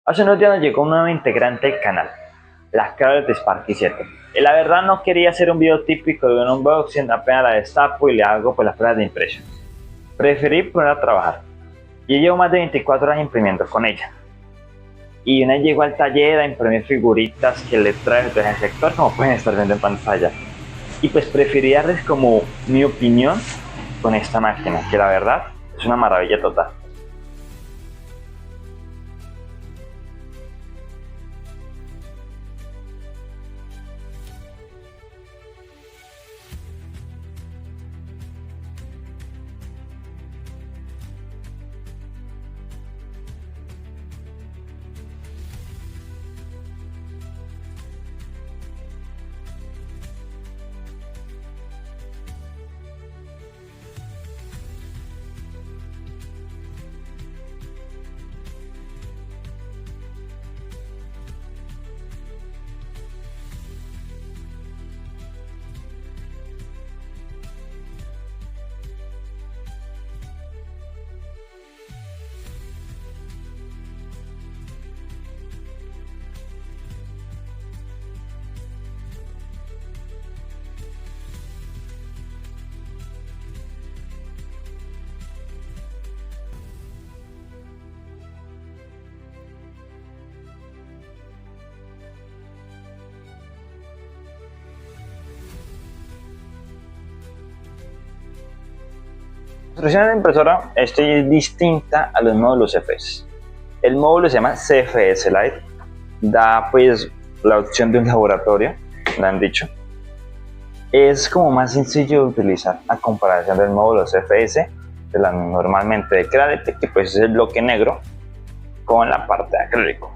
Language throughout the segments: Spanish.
Hace unos días nos llegó un nuevo integrante del canal, la Carol de Sparky 7. Y la verdad no quería hacer un video típico de un unboxing, apenas la destapo y le hago pues las pruebas de impresión. Preferí poner a trabajar. Y llevo más de 24 horas imprimiendo con ella. Y una vez llegó al taller a imprimir figuritas que le trae desde el sector, como pueden estar viendo en pantalla. Y pues preferí darles como mi opinión con esta máquina, que la verdad es una maravilla total. La construcción de la impresora es distinta a los módulos CFS. El módulo se llama CFS Lite, da pues la opción de un laboratorio, le han dicho. Es como más sencillo de utilizar a comparación del módulo CFS, normalmente de Clarity, que pues es el bloque negro con la parte de acrílico.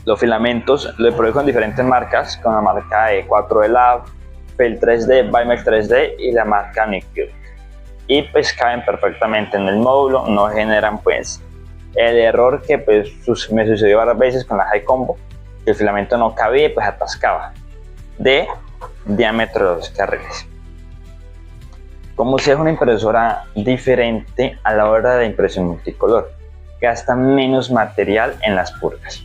Los filamentos los probé con diferentes marcas, con la marca de 4D Lab, Pel 3D, Bimex 3D y la marca Nickel. Y pues caben perfectamente en el módulo, no generan pues el error que pues me sucedió varias veces con la High Combo, que el filamento no cabía y pues atascaba de diámetro de los carriles. Como si es una impresora diferente a la hora de impresión multicolor, gasta menos material en las purgas.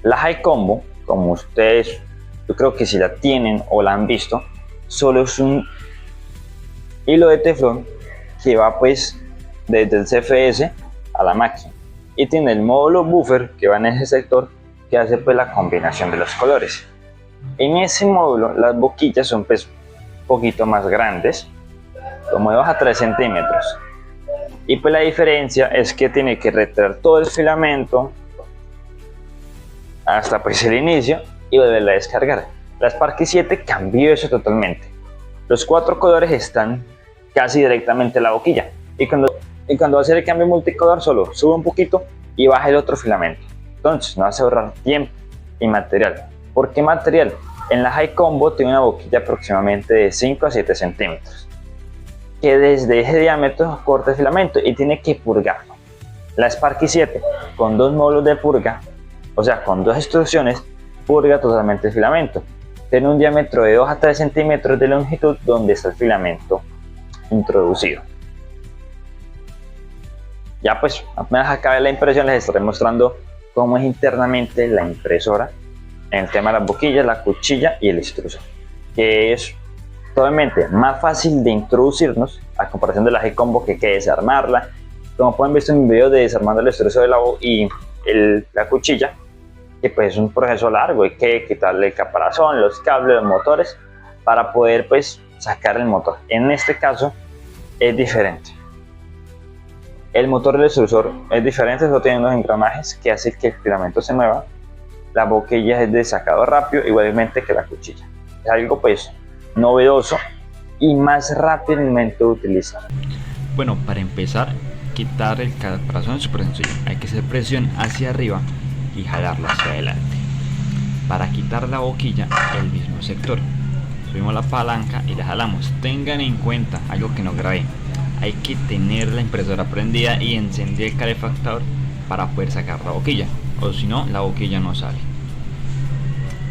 La High Combo, como ustedes, yo creo que si la tienen o la han visto, solo es un hilo de teflón que va pues desde el CFS a la máquina y tiene el módulo buffer que va en ese sector que hace pues la combinación de los colores. En ese módulo las boquillas son pues un poquito más grandes, como de 2 a 3 centímetros, y pues la diferencia es que tiene que retirar todo el filamento hasta pues el inicio y volverla a descargar. La Sparky 7 cambió eso totalmente. Los 4 colores están casi directamente en la boquilla y cuando va a hacer el cambio multicolor solo sube un poquito y baja el otro filamento. Entonces no hace ahorrar tiempo y material. ¿Por qué material? En la High Combo tiene una boquilla aproximadamente de 5 a 7 centímetros que desde ese diámetro corta el filamento y tiene que purgarlo. La Sparky 7 con 2 módulos de purga, o sea con 2 extrusiones, purga totalmente el filamento. Tiene un diámetro de 2 a 3 centímetros de longitud donde está el filamento introducido. Ya pues apenas acabe la impresión les estaré mostrando cómo es internamente la impresora en el tema de las boquillas, la cuchilla y el extrusor, que es totalmente más fácil de introducirnos a comparación de la High Combo, que hay que desarmarla. Como pueden ver en mi video de desarmando el extrusor y la cuchilla, que pues es un proceso largo, hay que quitarle el caparazón, los cables, los motores para poder pues sacar el motor. En este caso es diferente. El motor del extrusor es diferente, solo tiene unos engranajes que hacen que el filamento se mueva. La boquilla es de sacado rápido, igualmente que la cuchilla. Es algo pues novedoso y más rápido en el momento de utilizar. Bueno, para empezar, quitar el caparazón es súper sencillo. Hay que hacer presión hacia arriba y jalarlo hacia adelante. Para quitar la boquilla, el mismo sector. Subimos la palanca y la jalamos. Tengan en cuenta algo que no grabé. Hay que tener la impresora prendida y encender el calefactor para poder sacar la boquilla, o si no, la boquilla no sale.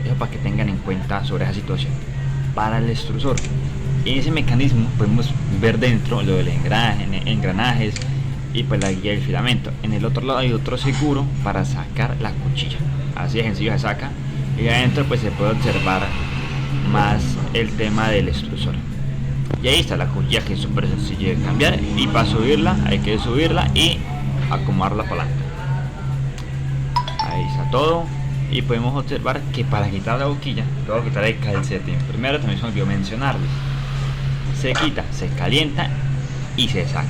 Eso para que tengan en cuenta sobre esa situación. Para el extrusor, en ese mecanismo podemos ver dentro lo del engranajes, y pues la guía del filamento. En el otro lado hay otro seguro para sacar la cuchilla. Así de sencillo se saca, y adentro pues se puede observar más el tema del extrusor. Y ahí está la cuchilla, que es súper sencillo de cambiar, y para subirla hay que subirla y acomodar la palanca. Ahí está todo. Y podemos observar que para quitar la boquilla, tengo que quitar el calcetín. Primero también se me olvidó mencionarles, se quita, se calienta y se saca.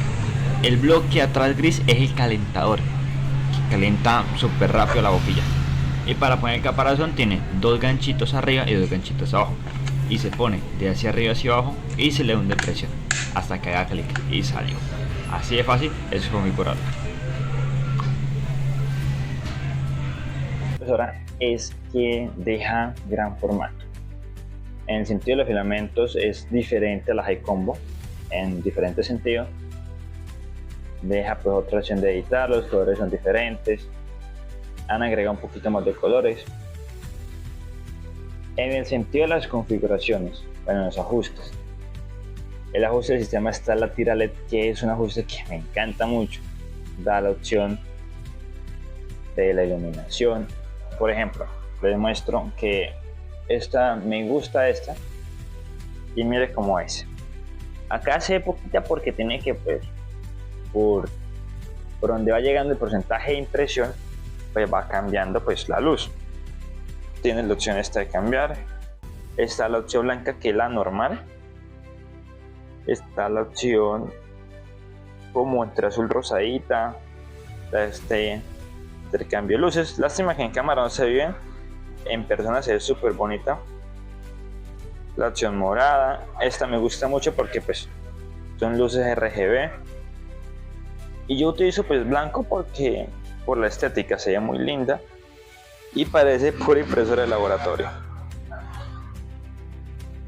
El bloque atrás gris es el calentador, que calienta súper rápido la boquilla. Y para poner el caparazón tiene dos ganchitos arriba y dos ganchitos abajo, y se pone de hacia arriba hacia abajo y se le hunde presión hasta que haga clic y salió. Así de fácil. Eso fue muy por ahora. Ahora es que deja gran formato. En el sentido de los filamentos es diferente a la High Combo en diferentes sentidos. Deja pues otra opción de editar, los colores son diferentes, han agregado un poquito más de colores. En el sentido de las configuraciones, bueno, los ajustes, el ajuste del sistema está la tira LED, que es un ajuste que me encanta mucho. Da la opción de la iluminación. Por ejemplo, les muestro que me gusta esta, y mire cómo es. Acá se ve poquita porque tiene que pues por donde va llegando el porcentaje de impresión, pues va cambiando pues la luz. Tiene la opción esta de cambiar, está la opción blanca, que es la normal, está la opción como entre azul rosadita, este intercambio de luces. Lástima que en cámara no se ve bien, en persona se ve súper bonita. La opción morada, esta me gusta mucho porque pues son luces RGB, y yo utilizo pues blanco porque por la estética se ve muy linda y parece pura impresora de laboratorio.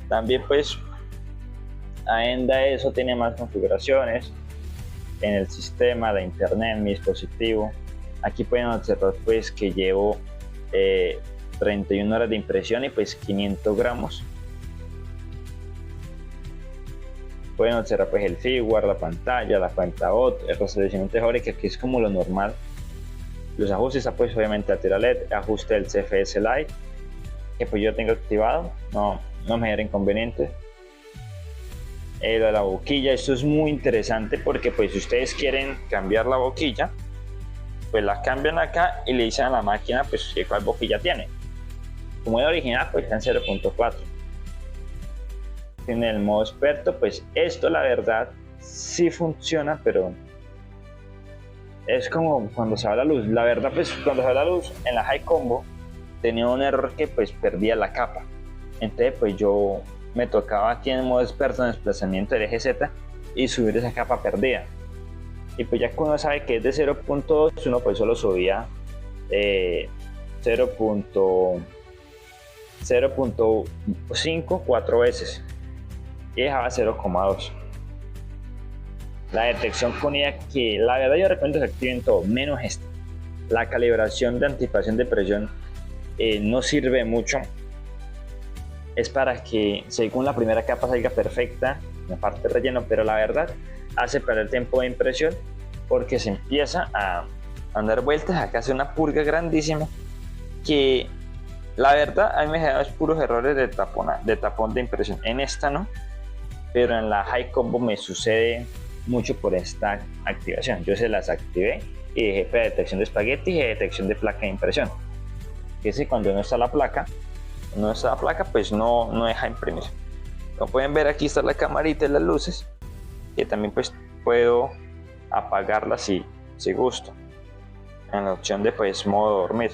También pues adenda eso tiene más configuraciones en el sistema de internet, en mi dispositivo. Aquí pueden observar pues que llevo 31 horas de impresión y pues 500 gramos. Pueden observar pues el firmware, la pantalla, la cuenta bot, el resolución mejor, que aquí es como lo normal. Los ajustes, pues obviamente la tira LED, ajuste del CFS Lite, que pues yo tengo activado, no me genera inconvenientes. La boquilla, esto es muy interesante porque pues si ustedes quieren cambiar la boquilla, pues la cambian acá y le dicen a la máquina pues cuál boquilla tiene. Como es original, pues está en 0.4. En el modo experto, pues esto la verdad sí funciona, pero es como cuando se va la luz. La verdad, pues cuando se va la luz en la High Combo tenía un error que pues perdía la capa. Entonces pues yo me tocaba aquí en el modo experto en desplazamiento del eje Z y subir esa capa perdida. Y pues ya que uno sabe que es de 0.2, uno pues solo subía 0.5 4 veces y dejaba 0.2. La detección con ella, que la verdad yo recomiendo que se activen todo, menos esta. La calibración de anticipación de presión no sirve mucho. Es para que según la primera capa salga perfecta, la parte de relleno, pero la verdad hace perder tiempo de impresión porque se empieza a dar vueltas. Acá hace una purga grandísima que la verdad a mí me generan puros errores de tapón de impresión. En esta no, pero en la High Combo me sucede mucho por esta activación. Yo se las activé y dejé para detección de espagueti y detección de placa de impresión, que si cuando no está la placa pues no deja imprimir. Como pueden ver, aquí está la camarita y las luces, que también pues puedo apagarlas si gusto en la opción de pues modo dormir,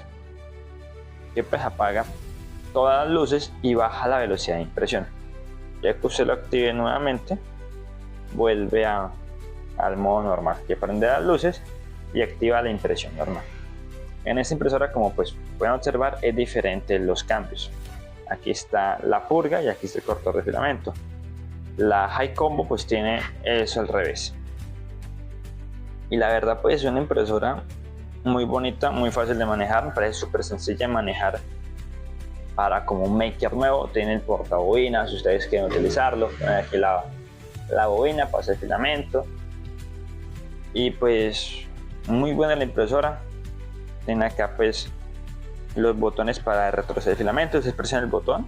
que pues apaga todas las luces y baja la velocidad de impresión. Ya que usted lo active nuevamente, vuelve al modo normal, que prende las luces y activa la impresión normal. En esta impresora, como pues pueden observar, es diferente los cambios. Aquí está la purga y aquí está el cortor de filamento. La High Combo pues tiene eso al revés. Y la verdad pues es una impresora muy bonita, muy fácil de manejar, me parece súper sencilla de manejar. Para como un maker nuevo, tiene el portabobinas si ustedes quieren utilizarlo. Aquí la bobina pasa el filamento. Y pues muy buena la impresora. Tiene acá pues los botones para retroceder filamento. Se presiona el botón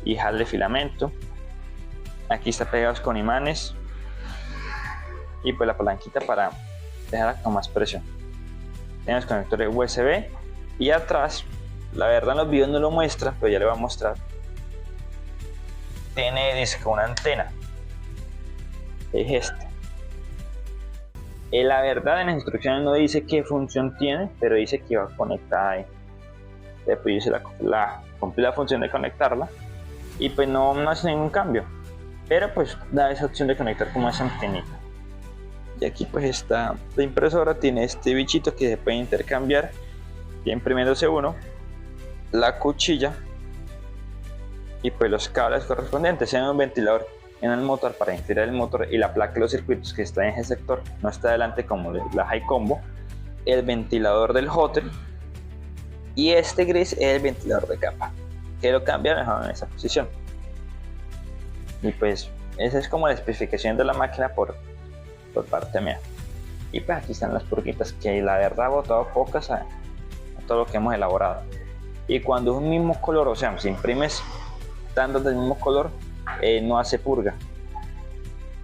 y jala el filamento. Aquí está pegados con imanes. Y pues la palanquita para dejarla con más presión. Tenemos conectores USB. Y atrás, la verdad en los videos no lo muestra, pero ya le voy a mostrar. Tiene, dice que una antena. Es este. La verdad en las instrucciones no dice qué función tiene, pero dice que va conectada ahí. Después dice cumple la función de conectarla. Y pues no hace ningún cambio. Pero pues da esa opción de conectar como esa antenita. Y aquí pues está la impresora, tiene este bichito que se puede intercambiar. Y imprimiéndose uno, la cuchilla y pues los cables correspondientes. En un ventilador en el motor para inflar el motor y la placa de los circuitos que está en ese sector no está adelante como la High Combo. El ventilador del Hotel y este gris es el ventilador de capa que lo cambiaron en esa posición. Y pues esa es como la especificación de la máquina por parte mía. Y pues aquí están las purguitas que la verdad he botado pocas a todo lo que hemos elaborado. Y cuando es un mismo color, o sea, si imprimes tantos del mismo color, no hace purga.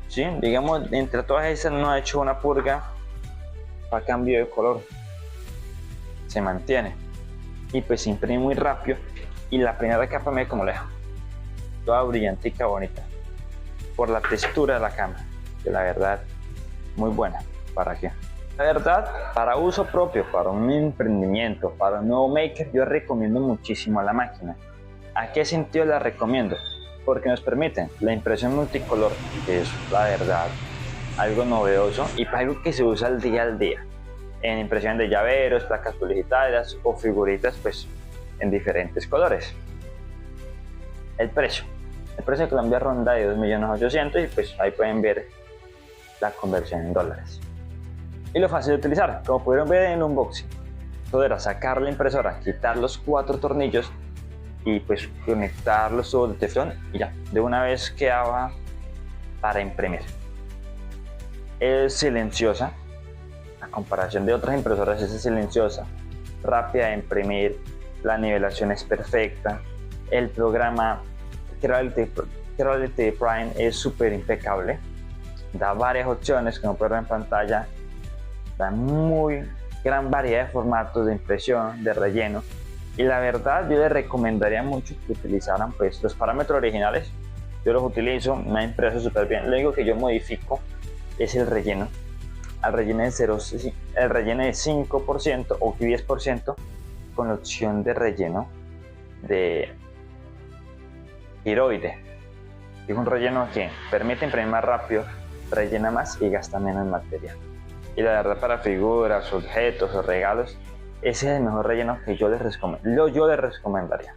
¿Sí? Digamos, entre todas esas no ha hecho una purga para cambio de color. Se mantiene. Y pues se imprime muy rápido. Y la primera capa me como lejos. Toda brillantica, bonita. Por la textura de la cámara. Que la verdad, muy buena. ¿Para qué? La verdad, para uso propio, para un emprendimiento, para un nuevo maker, yo recomiendo muchísimo a la máquina. ¿A qué sentido la recomiendo? Porque nos permite la impresión multicolor, que es la verdad algo novedoso y algo que se usa al día en impresión de llaveros, placas publicitarias o figuritas pues en diferentes colores. El precio de Colombia ronda de 2.800.000 y pues ahí pueden ver la conversión en dólares. Y lo fácil de utilizar, como pudieron ver en el unboxing, todo era sacar la impresora, quitar los 4 tornillos y pues conectar los tubos de teflón y ya, de una vez quedaba para imprimir. Es silenciosa, a comparación de otras impresoras es silenciosa, rápida de imprimir, la nivelación es perfecta, el programa Creality Prime es súper impecable, da varias opciones como pueden ver en pantalla, da muy gran variedad de formatos de impresión, de relleno. Y la verdad yo les recomendaría mucho que utilizaran pues los parámetros originales. Yo los utilizo, me ha impreso súper bien. Lo único que yo modifico es el relleno. El relleno de 5% o 10% con la opción de relleno de tiroide. Es un relleno que permite imprimir más rápido, rellena más y gasta menos material. Y la verdad para figuras, objetos o regalos, ese es el mejor relleno que yo les recomendaría.